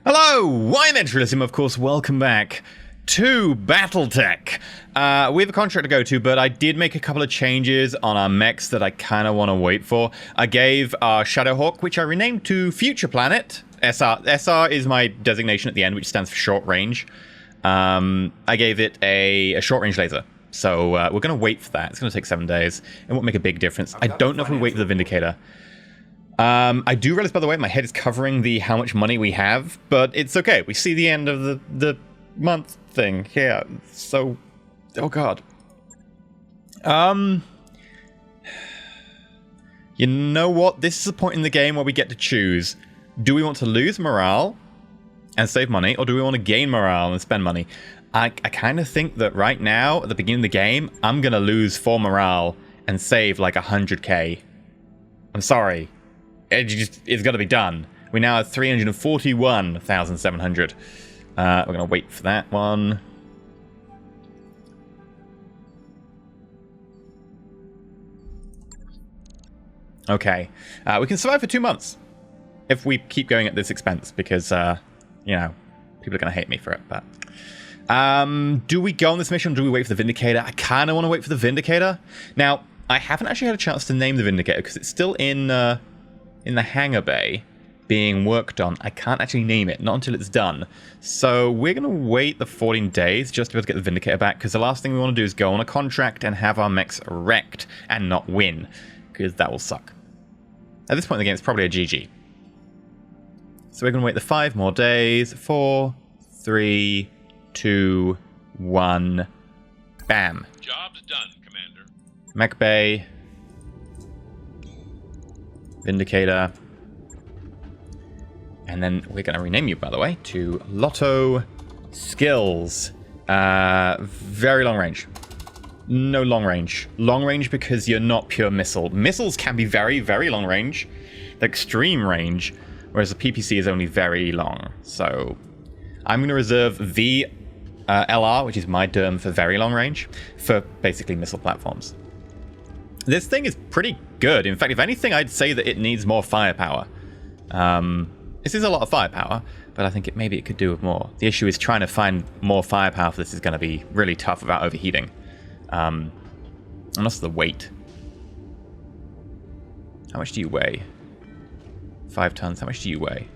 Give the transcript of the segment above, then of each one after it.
Hello, I'm EnterElysium, of course. Welcome back to BattleTech. We have a contract to go to, but I did make a couple of changes on our mechs that I kind of want to wait for. I gave our Shadowhawk, which I renamed to Future Planet. SR. SR is my designation at the end, which stands for short range. I gave it a short range laser. So we're going to wait for that. It's going to take 7 days. It won't make a big difference. I don't know if we wait for the Vindicator. I do realize, by the way, my head is covering the how much money we have, but it's okay. We see the end of the month thing here. So, oh god. You know what? This is a point in the game where we get to choose. Do we want to lose morale and save money, or do we want to gain morale and spend money? I kind of think that right now, at the beginning of the game, I'm going to lose 4 morale and save like 100k. I'm sorry. It's got to be done. We now have 341,700. We're going to wait for that one. Okay. We can survive for 2 months if we keep going at this expense because, you know, people are going to hate me for it. But do we go on this mission or do we wait for the Vindicator? I kind of want to wait for the Vindicator. Now, I haven't actually had a chance to name the Vindicator because it's still in the hangar bay being worked on. I can't actually name it, not until it's done. So we're going to wait the 14 days just to be able to get the Vindicator back, because the last thing we want to do is go on a contract and have our mechs wrecked and not win, because that will suck. At this point in the game, it's probably a GG. So we're going to wait the 5 more days. 4, 3, 2, 1. Bam. Job's done, Commander. Mech bay. Vindicator. And then we're going to rename you, by the way, to Lotto Skills. Very long range. No long range. Long range because you're not pure missile. Missiles can be very, very long range. The extreme range. Whereas the PPC is only very long. So I'm going to reserve VLR, which is my term for very long range, for basically missile platforms. This thing is pretty good. In fact, if anything, I'd say that it needs more firepower. This is a lot of firepower, but I think maybe it could do with more. The issue is trying to find more firepower for this is going to be really tough without overheating. And also the weight. How much do you weigh? 5 tons. How much do you weigh?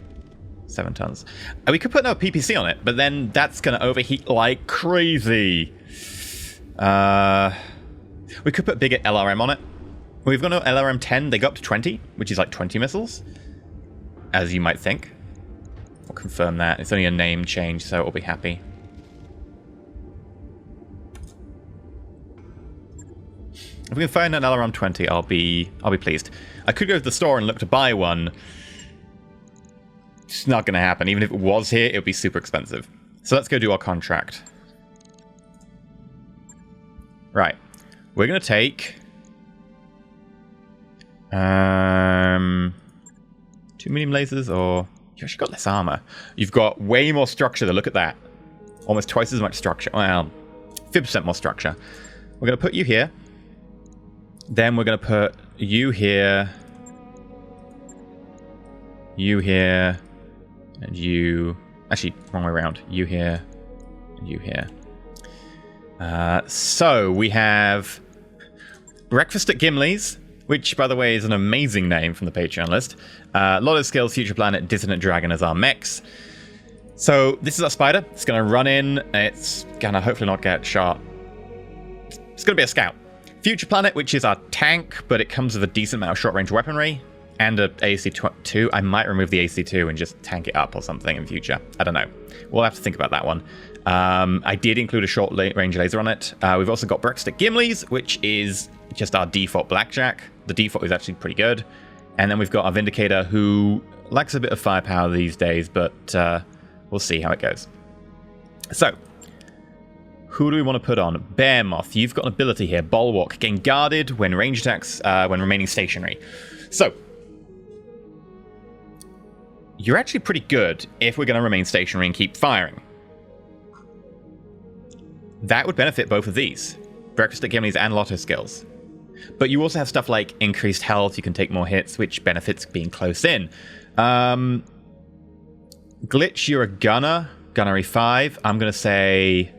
7 tons. We could put no PPC on it, but then that's going to overheat like crazy. We could put bigger LRM on it. We've got no LRM 10. They go up to 20, which is like 20 missiles, as you might think. We'll confirm that. It's only a name change, so we'll be happy. If we can find an LRM 20, I'll be pleased. I could go to the store and look to buy one. It's not going to happen. Even if it was here, it would be super expensive. So let's go do our contract. Right. We're going to take 2 medium lasers, or you actually got less armor. You've got way more structure, though. Look at that. Almost twice as much structure. Well, 50% more structure. We're going to put you here. Then we're going to put you here, you here, and you... Actually, wrong way around. You here, and you here. So we have Breakfast at Gimli's, which, by the way, is an amazing name from the Patreon list. Lotto Skills, Future Planet, Dissident Dragon as our mechs. So this is our spider. It's going to run in. It's going to hopefully not get shot. It's going to be a scout. Future Planet, which is our tank, but it comes with a decent amount of short-range weaponry and an AC-2. I might remove the AC-2 and just tank it up or something in future. I don't know. We'll have to think about that one. I did include a short-range laser on it. We've also got Breakfast at Gimli's, which is just our default blackjack. The default is actually pretty good. And then we've got our Vindicator, who lacks a bit of firepower these days, but we'll see how it goes. So, who do we want to put on? Bearmoth. You've got an ability here. Bulwark. Gain guarded when range attacks, when remaining stationary. So, you're actually pretty good if we're going to remain stationary and keep firing. That would benefit both of these. Breakfast at Gimli's and Lotto Skills. But you also have stuff like increased health, you can take more hits, which benefits being close in. Glitch, you're a gunner. Gunnery 5. I'm going to say...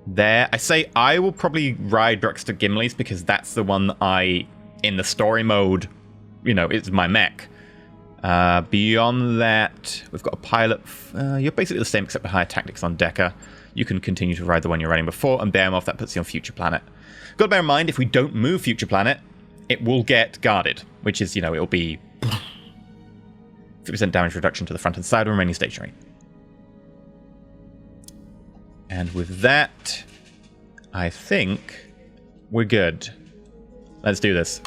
there. I say I will probably ride Breakfast Gimli's because that's the one that I, in the story mode, you know, it's my mech. Beyond that, we've got a pilot. You're basically the same except for higher tactics on Decker. You can continue to ride the one you're riding before, and Behemoth, that puts you on Future Planet. Got to bear in mind, if we don't move Future Planet, it will get guarded, which is, you know, it'll be 50% damage reduction to the front and side, remaining stationary. And with that, I think we're good. Let's do this.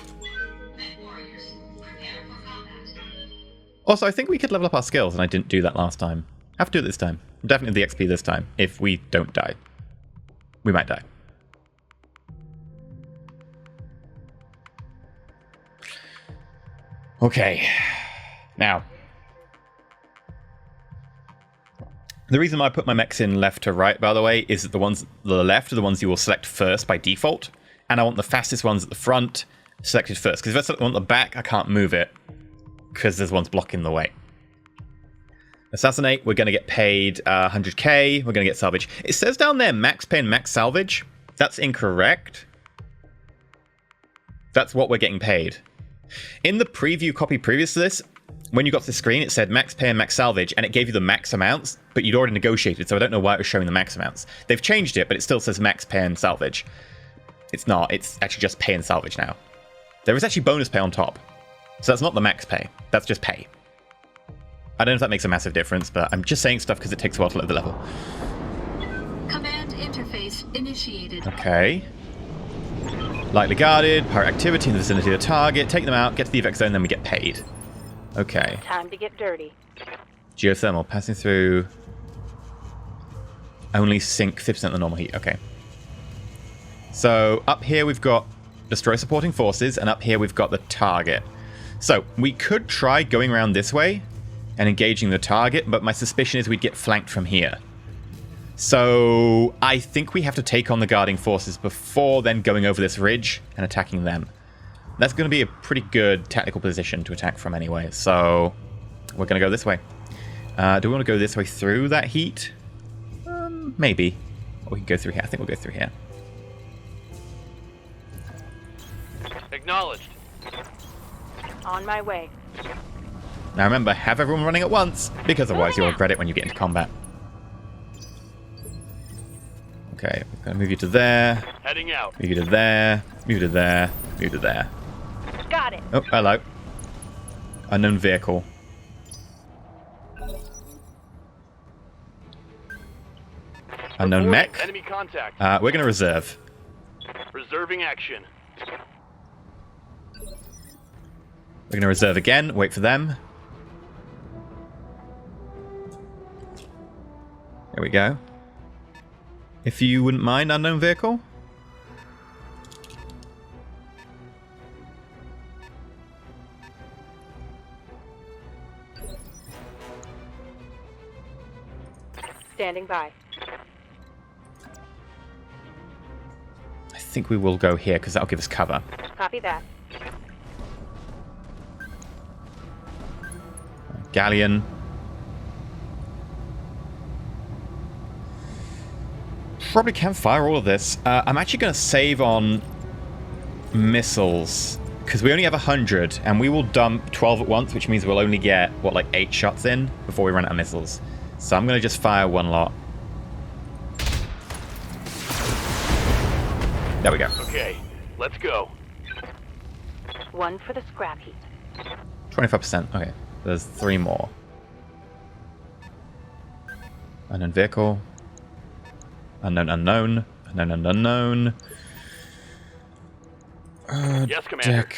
Also, I think we could level up our skills, and I didn't do that last time. Have to do it this time. Definitely the XP this time, if we don't die. We might die. Okay. Now. The reason I put my mechs in left to right, by the way, is that the ones at the left are the ones you will select first by default. And I want the fastest ones at the front selected first. Because if I select one at the back, I can't move it. Because there's one's blocking the way. Assassinate, we're going to get paid 100k. We're going to get salvage. It says down there max pay and max salvage. That's incorrect. That's what we're getting paid. In the preview copy previous to this, when you got to the screen, it said max pay and max salvage, and it gave you the max amounts, but you'd already negotiated, so I don't know why it was showing the max amounts. They've changed it, but it still says max pay and salvage. It's not. It's actually just pay and salvage now. There is actually bonus pay on top. So that's not the max pay. That's just pay. I don't know if that makes a massive difference, but I'm just saying stuff because it takes a while to load the level. Command interface initiated. Okay. Lightly guarded, pirate activity in the vicinity of the target, take them out, get to the effect zone, then we get paid. Okay. Time to get dirty. Geothermal, passing through. Only sink 50% of the normal heat. Okay. So up here we've got destroy supporting forces, and up here we've got the target. So we could try going around this way and engaging the target, but my suspicion is we'd get flanked from here. So I think we have to take on the guarding forces before then going over this ridge and attacking them. That's going to be a pretty good tactical position to attack from anyway, so we're going to go this way. Do we want to go this way through that heat? Maybe. Or we can go through here. I think we'll go through here. Acknowledged. On my way. Now remember, have everyone running at once, because otherwise you'll regret it when you get into combat. Okay, we're going to move you to there. Heading out. Move you to there. Move you to there. Move you to there. Got it. Oh, hello. Unknown vehicle. Unknown mech. Enemy contact. We're going to reserve. Reserving action. We're going to reserve again. Wait for them. There we go. If you wouldn't mind, unknown vehicle. Standing by. I think we will go here because that'll give us cover. Copy that. Galleon. Probably can fire all of this. I'm actually going to save on missiles because we only have 100 and we will dump 12 at once, which means we'll only get, what, like 8 shots in before we run out of missiles. So I'm going to just fire one lot. There we go. Okay, let's go. One for the scrap heap. 25%. Okay, there's 3 more. Unknown vehicle. Unknown, unknown. Unknown, unknown. Yes, Commander.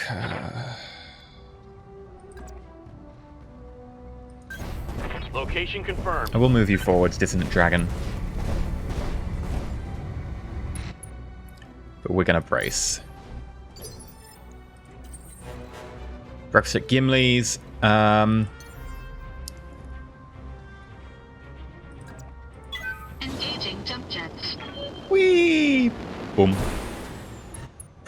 Location confirmed. I will move you forwards, Dissonant Dragon. But we're going to brace. Breakfast at Gimli's. Engaging jump jets. Whee! Boom.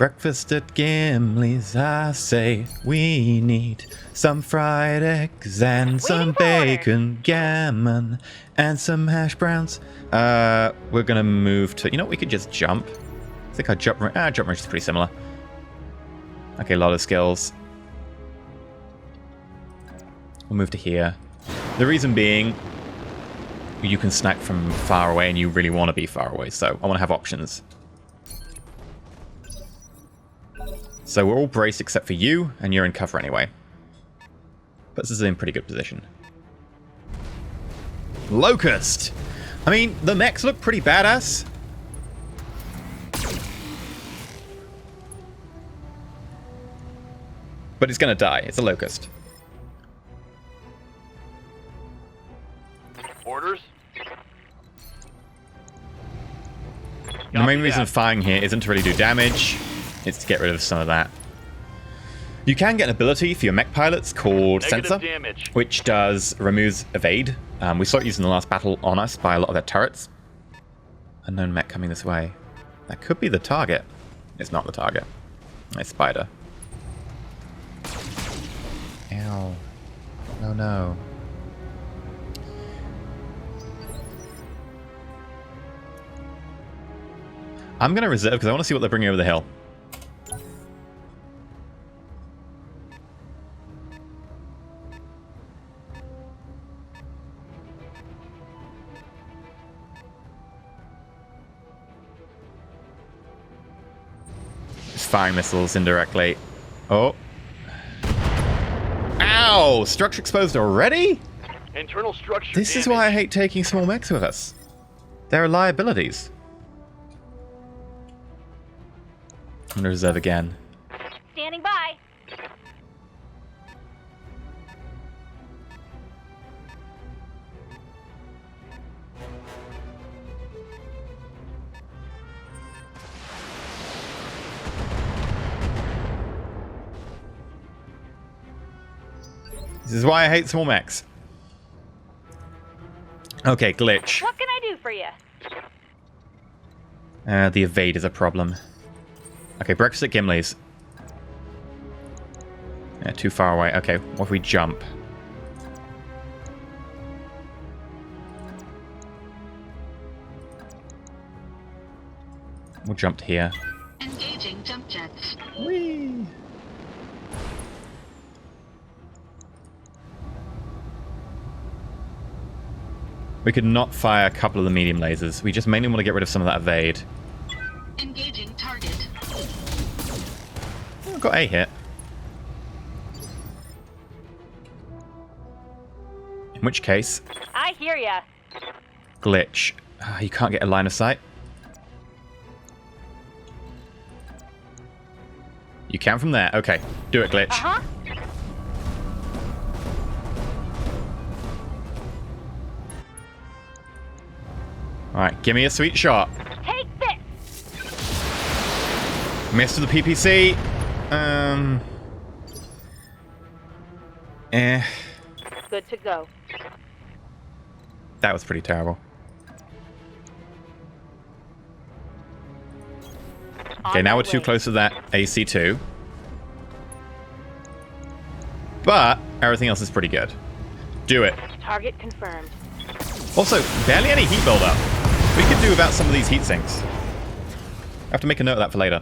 Breakfast at Gimli's, I say we need some fried eggs and some for order. bacon, gammon, and some hash browns. We're gonna move to, you know what, we could just jump. I think our jump range is pretty similar. Okay, a lot of skills. We'll move to here. The reason being, you can snack from far away and you really want to be far away, so I want to have options. So we're all braced except for you, and you're in cover anyway. Puts us in pretty good position. Locust! I mean, the mechs look pretty badass. But it's gonna die. It's a Locust. Orders? The main Copy reason that. firing here isn't to really do damage. It's to get rid of some of that. You can get an ability for your mech pilots called Negative Sensor, damage. which removes evade. We saw it used in the last battle on us by a lot of their turrets. Unknown mech coming this way. That could be the target. It's not the target. Nice spider. Ow. Oh no. I'm going to reserve because I want to see what they're bringing over the hill. Just firing missiles indirectly. Oh. Ow! Structure exposed already? Internal structure This is damage. why I hate taking small mechs with us. There are liabilities. I'm going to reserve again. Standing by. This is why I hate small mechs. Okay, glitch. What can I do for you? The evade is a problem. Okay, breakfast at Gimli's. Yeah, too far away. Okay, what if we jump? We'll jump to here. Engaging jump jets. Whee! We could not fire a couple of the medium lasers. We just mainly want to get rid of some of that evade. Engaging target. Oh, got a hit. In which case, I hear ya. glitch. You can't get a line of sight. You can from there. Okay, do it, glitch. Uh-huh. Alright, give me a sweet shot. Take this. Missed to the PPC. Good to go. That was pretty terrible. Okay, On now my we're too way. close to that AC2. But everything else is pretty good. Do it. Target confirmed. Also, barely any heat buildup. We could do without some of these heat sinks. I have to make a note of that for later.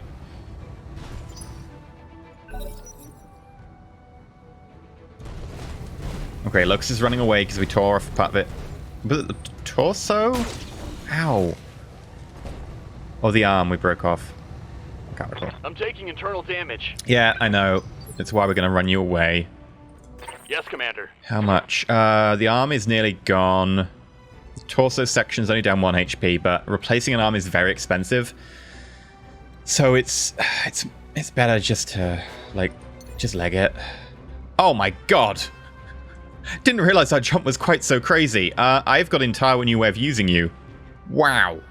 Okay, Lux is running away because we tore off part of it. Was it the torso? Ow. Or the arm we broke off. I can't recall. I'm taking internal damage. Yeah, I know. That's why we're going to run you away. Yes, Commander. How much? The arm is nearly gone. The torso section's only down 1 HP, but replacing an arm is very expensive. So it's better just to, like, just leg it. Oh my god! Didn't realize our jump was quite so crazy. I've got an entire new way of using you. Wow.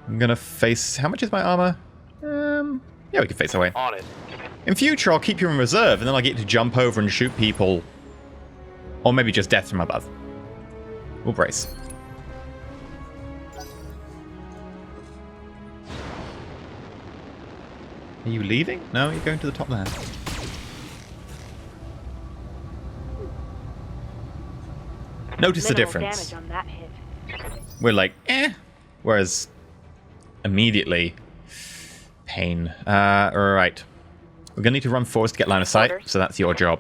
I'm gonna face... How much is my armor? Yeah, we can face away. On it. In future, I'll keep you in reserve, and then I'll get to jump over and shoot people. Or maybe just death from above. We'll brace. Are you leaving? No, you're going to the top there. Notice the Minimal difference. damage on that hit. We're like, eh. Whereas, immediately, pain. Right. We're going to need to run forwards to get line of sight, Orders. so that's your job.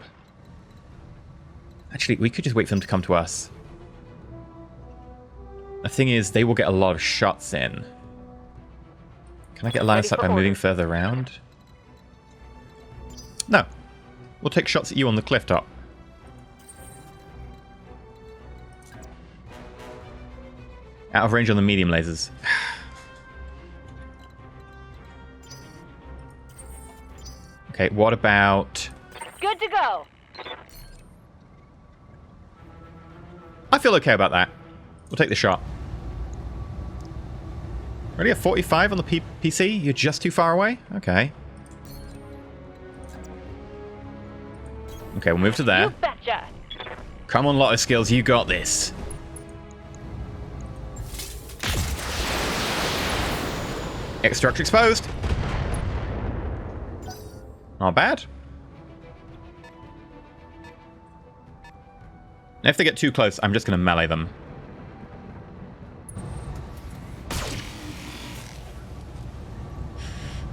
Actually, we could just wait for them to come to us. The thing is, they will get a lot of shots in. Can I get a line of Ready sight for by moving orders. further around? No. We'll take shots at you on the cliff top. Out of range on the medium lasers. Okay, what about... Good to go. I feel okay about that. We'll take the shot. Already at 45 on the PC? You're just too far away? Okay. Okay, we'll move to there. You betcha. Come on, lot of skills, you got this. X-structure exposed. Not bad. Now, if they get too close, I'm just going to melee them.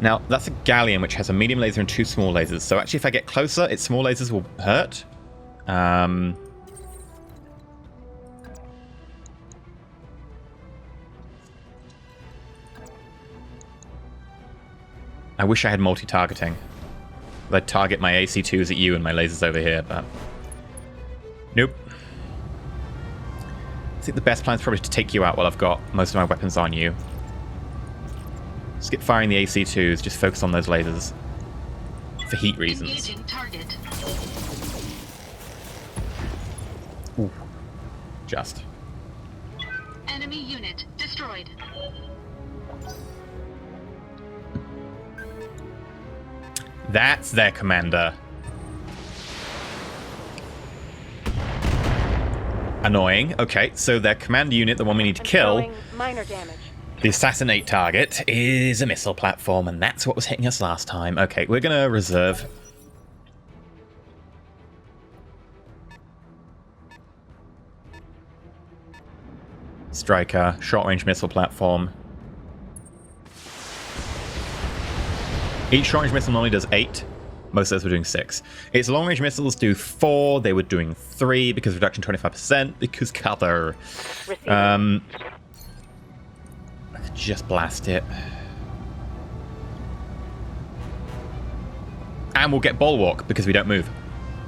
Now, that's a galleon, which has a medium laser and 2 small lasers. So actually, if I get closer, its small lasers will hurt. I wish I had multi-targeting. I'd target my AC2s at you and my lasers over here, but... Nope. I think the best plan is probably to take you out while I've got most of my weapons on you. Skip firing the AC2s, just focus on those lasers. For heat reasons. Engaging target. Ooh. Just. Enemy unit destroyed. That's their commander. Annoying. Okay, so their commander unit, the one we need to kill, Showing minor damage. the assassinate target, is a missile platform, and that's what was hitting us last time. Okay, we're going to reserve. Striker, short-range missile platform. Each short-range missile normally does 8. Most of those were doing 6. Its long-range missiles do 4. They were doing 3 because reduction 25%. Because cover. Receiving. I could just blast it. And we'll get bulwark because we don't move.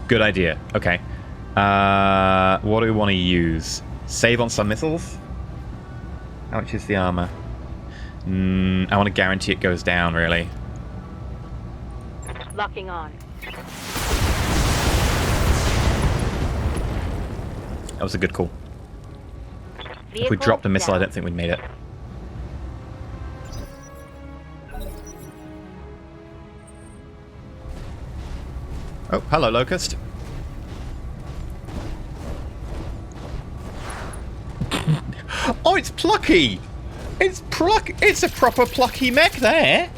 Good idea. Okay. What do we want to use? Save on some missiles? How much is the armor? I want to guarantee it goes down, really. Locking on. That was a good call. If we Vehicle dropped a missile, I down. don't think we'd made it. Oh, hello, Locust. Oh, it's plucky! It's It's a proper plucky mech there!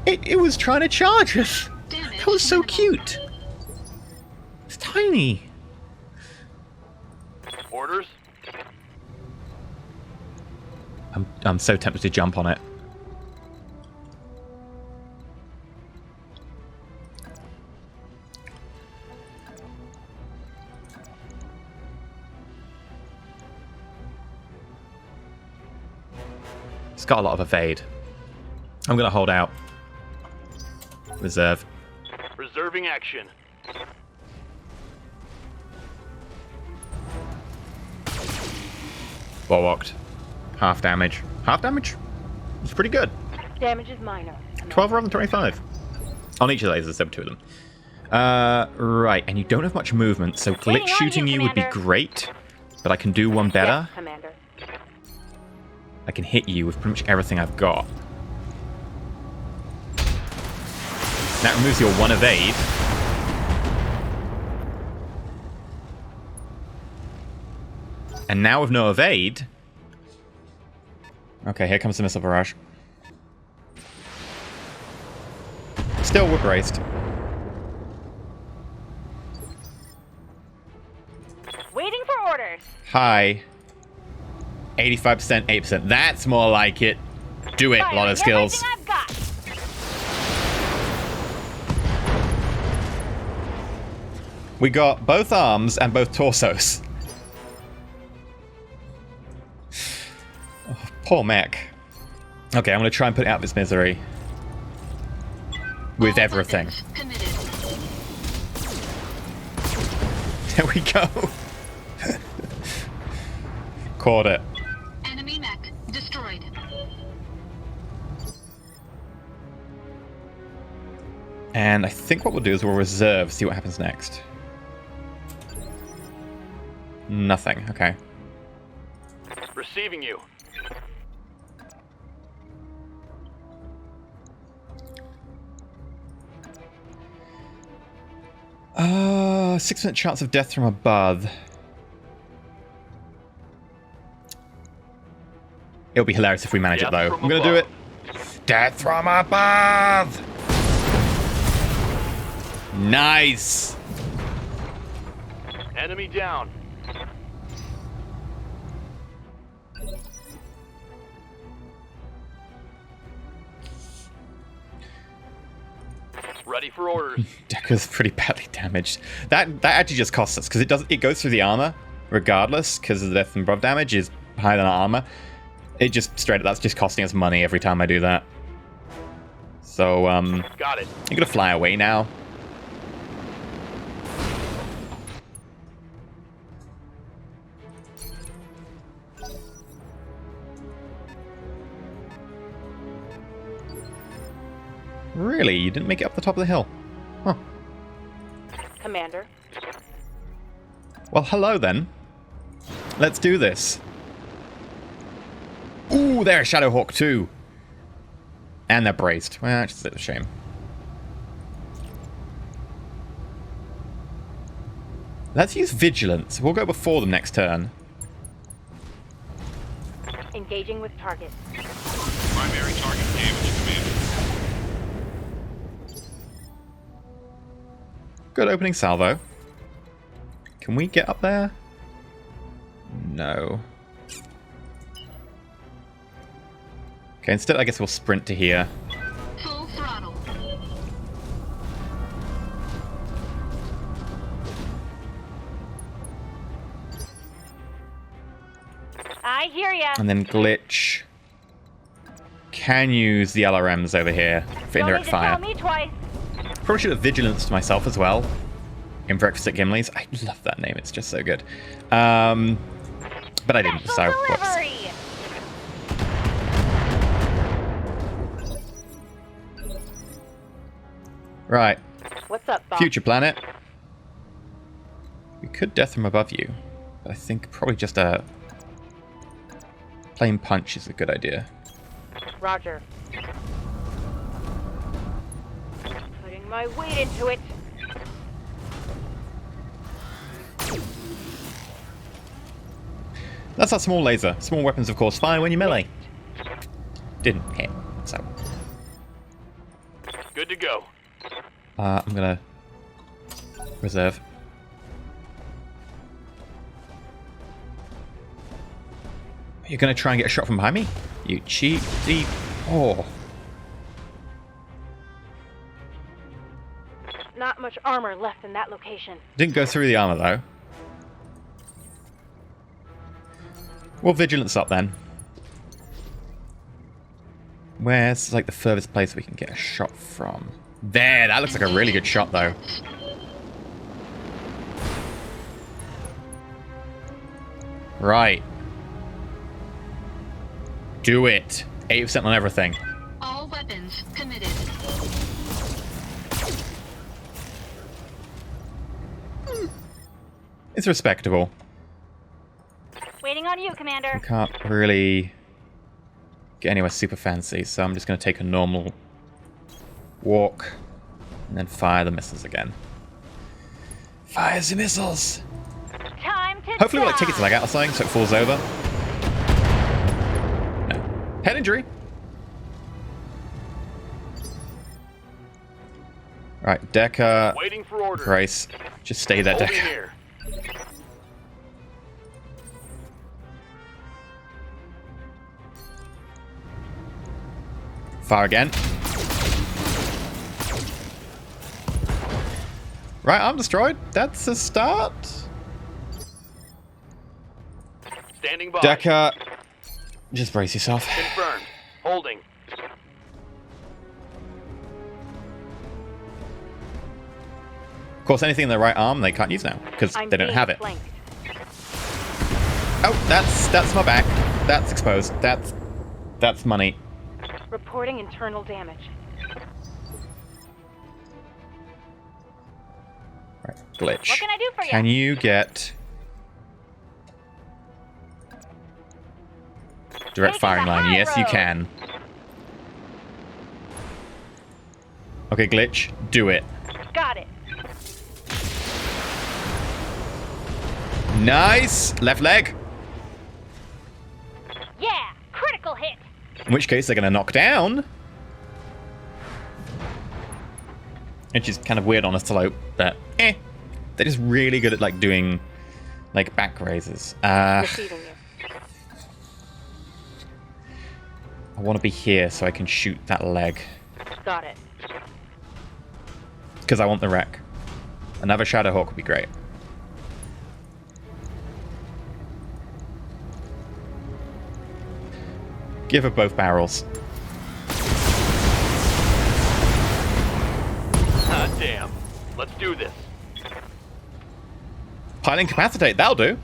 It was trying to charge us! Damage That was so minimal. cute! It's tiny! Orders? I'm so tempted to jump on it. It's got a lot of evade. I'm going to hold out. Reserve. Reserving action. Bulwarked. Half damage. Half damage? It's pretty good. Damage is minor. 12 rather than 25. On each of the lasers, there were 2 of them. Right, and you don't have much movement, so glitch Waiting on shooting you, you would be Commander. great. But I can do one better. Yes, Commander. I can hit you with pretty much everything I've got. That removes your 1 evade. And now with no evade... Okay, here comes the missile barrage. Still, we're braced. Waiting for orders. High. 85%, 8%. That's more like it. Do it, lot of skills. Everything I've got. We got both arms and both torsos. Oh, poor mech. Okay, I'm going to try and put it out of its misery. With All everything. weapons committed. There we go. Caught it. Enemy mech destroyed. And I think what we'll do is we'll reserve, see what happens next. Nothing. Okay. Receiving you. Uh, 6% chance of death from above. It'll be hilarious if we manage it, Death though. from I'm gonna do it. above. Death from above! Nice! Enemy down. Ready for orders. Dekka's pretty badly damaged. That actually just costs us, because it goes through the armor, regardless, because the death from above damage is higher than our armor. It just straight up, that's just costing us money every time I do that. So, Got it. I'm gonna fly away now. Really? You didn't make it up the top of the hill? Huh. Commander. Well, hello then. Let's do this. Ooh, there's Shadowhawk too. And they're braced. Well, that's just a shame. Let's use Vigilance. We'll go before them next turn. Engaging with target. Primary target damage, Commander. Good opening salvo. Can we get up there? No. Okay, instead I guess we'll sprint to here. Full throttle. I hear ya. And then glitch. Can use the LRMs over here for Don't indirect need to fire. tell me twice. Probably should have Vigilanced myself as well. In Breakfast at Gimli's. I love that name, it's just so good. But I didn't, so Special whoops. delivery. Right, What's up, boss? future planet. We could death from above you, but I think probably just a plain punch is a good idea. Roger. Putting my weight into it. That's our small laser. Small weapons, of course, fire when you melee. Didn't hit, so. Good to go. I'm gonna reserve. You're gonna try and get a shot from behind me? You cheat deep. Oh. Not much armor left in that location. Didn't go through the armor though. Well, vigilance up then. Where's like the furthest place we can get a shot from? There, that looks like a really good shot though. Right. Do it. 80% on everything. All weapons committed. It's respectable. Waiting on you, Commander. Can't really get anywhere super fancy, so I'm just going to take a normal walk and then fire the missiles again. Fire the missiles! Time to Hopefully we'll like take die. its leg out or something so it falls over. No. Head injury! Right, Decker, Waiting for orders. Grace, just stay there, Holding Decker. here. Fire again. Right, arm destroyed. That's a start. Standing by. Decker, just brace yourself. Confirmed. Holding. Of course, anything in the right arm they can't use now because I'm they don't being have it. flanked. Oh, that's my back. That's exposed. That's money. Reporting internal damage. Right, glitch. What can I do for you? Can you get direct Taking firing the line? high Yes, you road. can. Okay, glitch. Do it. Got it. Nice. Left leg. Yeah, critical hit. In which case they're going to knock down. Which is kind of weird on a slope, but They're just really good at like doing like back raises. Receiving you. I want to be here so I can shoot that leg. Got it. Because I want the wreck. Another Shadowhawk would be great. Give her both barrels. Ah, damn. Let's do this. Pilot incapacitate, that'll do.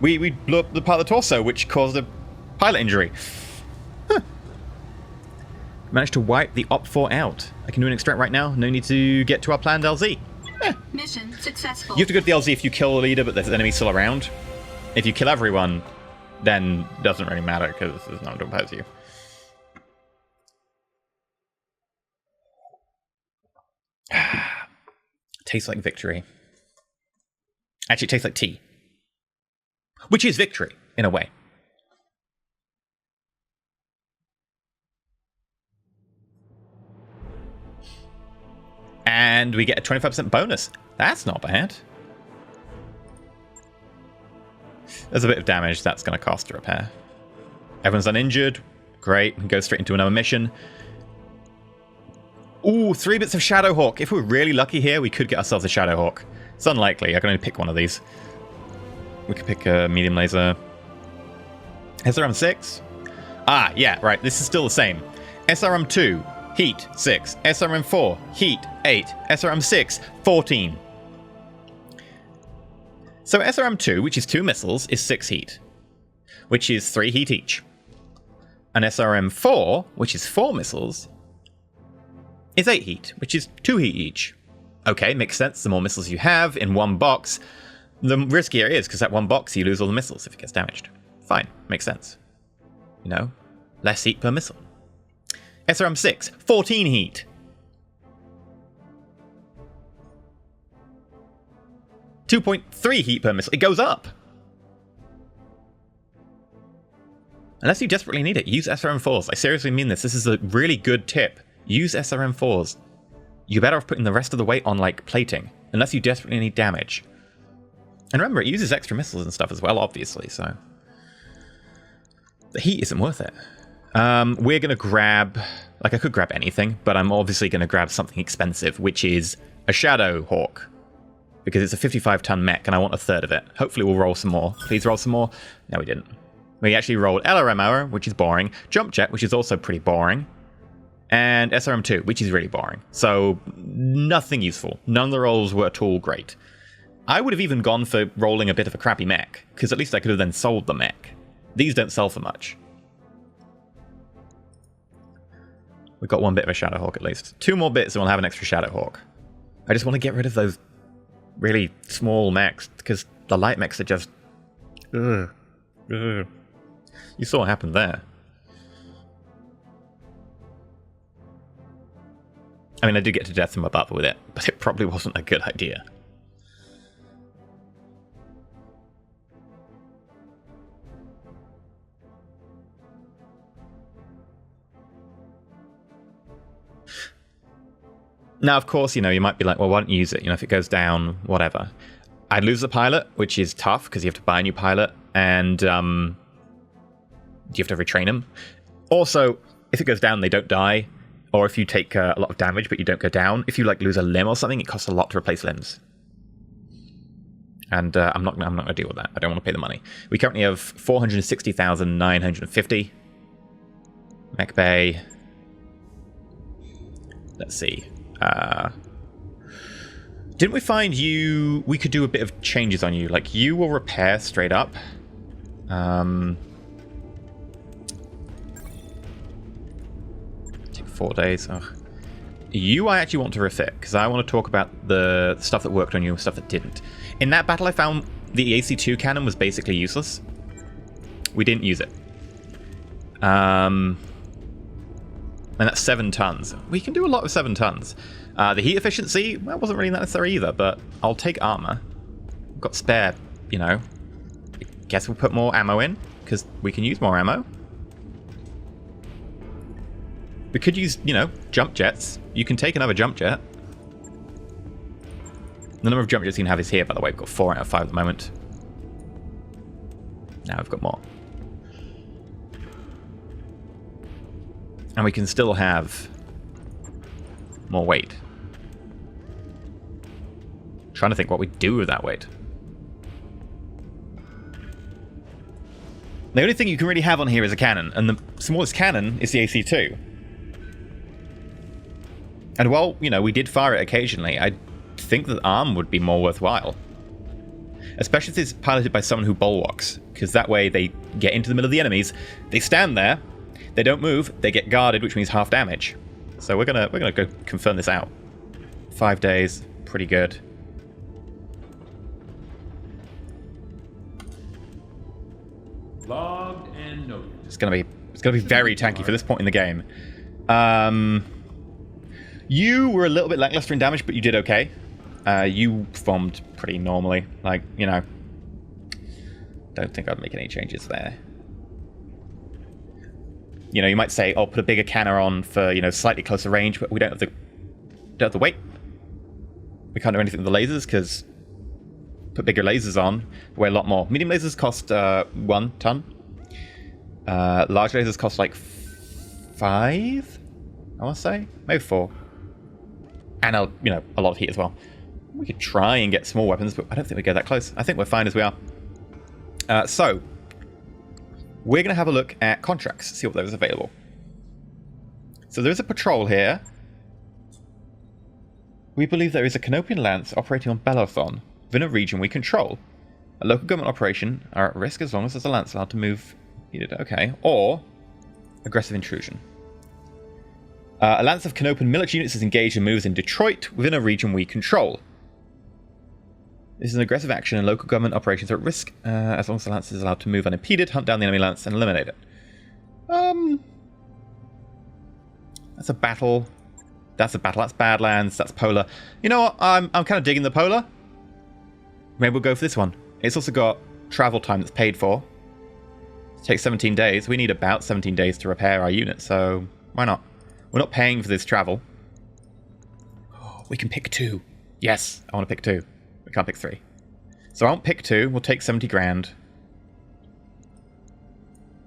We blew up the part of the torso, which caused a pilot injury. Huh. Managed to wipe the Op-4 out. I can do an extract right now. No need to get to our planned LZ. Mission successful. You have to go to the LZ if you kill the leader, but there's enemies still around. If you kill everyone, then it doesn't really matter because there's no one to oppose you. Tastes like victory. Actually, it tastes like tea. Which is victory, in a way. And we get a 25% bonus. That's not bad. There's a bit of damage that's going to cost to repair. Everyone's uninjured. Great. We can go straight into another mission. Ooh, 3 bits of Shadowhawk. If we're really lucky here, we could get ourselves a Shadowhawk. It's unlikely. I can only pick one of these. We could pick a medium laser. SRM-6? Ah, yeah, right. This is still the same. SRM-2, heat, 6. SRM-4, heat, 8. SRM-6, 14. So SRM-2, which is 2 missiles, is 6 heat, which is 3 heat each. And SRM-4, which is 4 missiles, is 8 heat, which is 2 heat each. Okay, makes sense. The more missiles you have in one box, the riskier it is, because that one box you lose all the missiles if it gets damaged. Fine, makes sense. You know, less heat per missile. SRM-6, 14 heat. 2.3 heat per missile. It goes up. Unless you desperately need it, use SRM-4s. I seriously mean this. This is a really good tip. Use SRM-4s. You're better off putting the rest of the weight on, like, plating. Unless you desperately need damage. And remember, it uses extra missiles and stuff as well, obviously, so... The heat isn't worth it. We're going to grab... Like, I could grab anything, but I'm obviously going to grab something expensive, which is a Shadowhawk. Because it's a 55-ton mech, and I want a third of it. Hopefully we'll roll some more. Please roll some more. No, we didn't. We actually rolled LRM arrow, which is boring. Jump jet, which is also pretty boring. And SRM-2, which is really boring. So, nothing useful. None of the rolls were at all great. I would have even gone for rolling a bit of a crappy mech, because at least I could have then sold the mech. These don't sell for much. We've got 1 bit of a Shadowhawk at least. 2 more bits and we'll have an extra Shadowhawk. I just want to get rid of those really small mechs, because the light mechs are just... Ugh. Ugh. You saw what happened there. I mean, I did get to death from above with it, but it probably wasn't a good idea. Now, of course, you know, you might be like, well, why don't you use it? You know, if it goes down, whatever. I'd lose the pilot, which is tough because you have to buy a new pilot and you have to retrain them. Also, if it goes down, they don't die. Or if you take a lot of damage but you don't go down, if you like lose a limb or something, it costs a lot to replace limbs. And I'm not going to deal with that. I don't want to pay the money. We currently have 460,950. Mech Bay. Let's see. Didn't we find you... We could do a bit of changes on you. Like, you will repair straight up. Take 4 days. Ugh. You I actually want to refit, because I want to talk about the stuff that worked on you and stuff that didn't. In that battle, I found the AC2 cannon was basically useless. We didn't use it. And that's 7 tons. We can do a lot with 7 tons. The heat efficiency, well, wasn't really necessary either, but I'll take armor. We've got spare, you know. I guess we'll put more ammo in, because we can use more ammo. We could use, you know, jump jets. You can take another jump jet. The number of jump jets you can have is here, by the way. We've got 4 out of 5 at the moment. Now we've got more. And we can still have more weight. Trying to think what we do with that weight. The only thing you can really have on here is a cannon, and the smallest cannon is the AC2. And while, you know, we did fire it occasionally, I think that arm would be more worthwhile. Especially if it's piloted by someone who bulwarks, because that way they get into the middle of the enemies, they stand there, they don't move, they get guarded, which means half damage. So we're gonna go confirm this out. 5 days, pretty good. Logged and noted. It's gonna be very tanky for this point in the game. You were a little bit lackluster in damage, but you did okay. You performed pretty normally. Like, you know, don't think I'd make any changes there. You know, you might say, "Oh, put a bigger cannon on for, you know, slightly closer range," but we don't have the weight. We can't do anything with the lasers because put bigger lasers on, weigh a lot more. Medium lasers cost 1 ton. Large lasers cost like 5. I want to say maybe 4. And you know, a lot of heat as well. We could try and get small weapons, but I don't think we go that close. I think we're fine as we are. So we're going to have a look at contracts, see what there is available. So there is a patrol here. We believe there is a Canopian Lance operating on Belothon within a region we control. A local government operation are at risk as long as there's a lance allowed to move. Okay. Or aggressive intrusion. A lance of Canopian military units is engaged and moves in Detroit within a region we control. This is an aggressive action and local government operations are at risk as long as the lance is allowed to move unimpeded, hunt down the enemy lance and eliminate it. That's a battle. That's a battle. That's Badlands. That's Polar. You know what? I'm kind of digging the Polar. Maybe we'll go for this one. It's also got travel time that's paid for. It takes 17 days. We need about 17 days to repair our unit, so why not? We're not paying for this travel. Oh, we can pick 2. Yes, I want to pick 2. We can't pick 3. So I won't pick 2. We'll take 70 grand.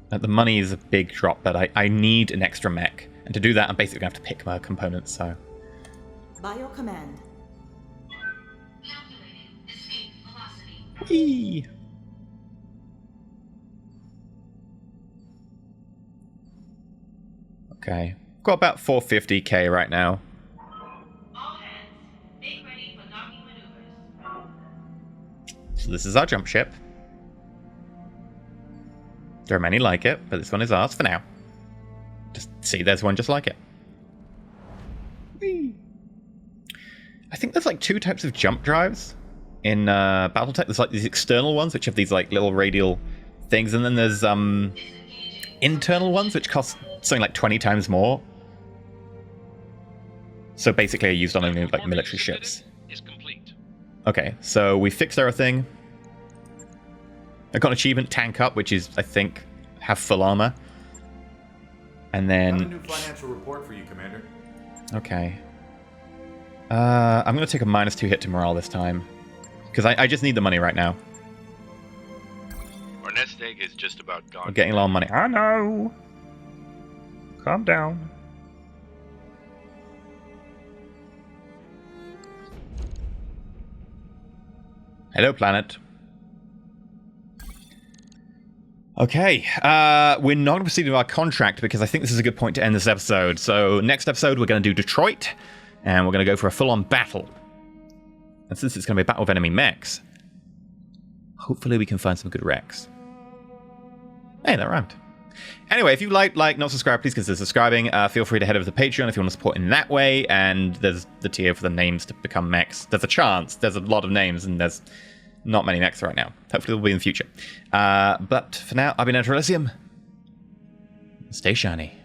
The money is a big drop, but I need an extra mech. And to do that, I'm basically going to have to pick my components, so... By your command. Calculating escape velocity. Whee! Okay. Got about 450k right now. All hands, make ready for docking maneuvers. So this is our jump ship. There are many like it, but this one is ours for now. Just see, there's one just like it. Whee! I think there's like 2 types of jump drives in BattleTech. There's like these external ones, which have these like little radial things, and then there's internal ones, which cost something like 20 times more. So basically, are used on only like military ships. Is complete. Okay, so we fixed everything. I got an achievement, tank up, which is, I think, have full armor. And I have a then... new financial report for you, Commander. Okay. I'm going to take a -2 hit to morale this time. Because I just need the money right now. Our nest egg is just about gone. I'm getting a lot of money. I know. Calm down. Hello, planet. Okay, we're not going to proceed with our contract because I think this is a good point to end this episode. So next episode, we're going to do Detroit, and we're going to go for a full-on battle. And since it's going to be a battle of enemy mechs, hopefully we can find some good wrecks. Hey, that rhymed. Anyway, if you like, not subscribe, please consider subscribing. Feel free to head over to Patreon if you want to support in that way. And there's the tier for the names to become mechs. There's a chance. There's a lot of names, and there's not many mechs right now. Hopefully there'll be in the future. But for now, I've been EnterElysium. Stay shiny.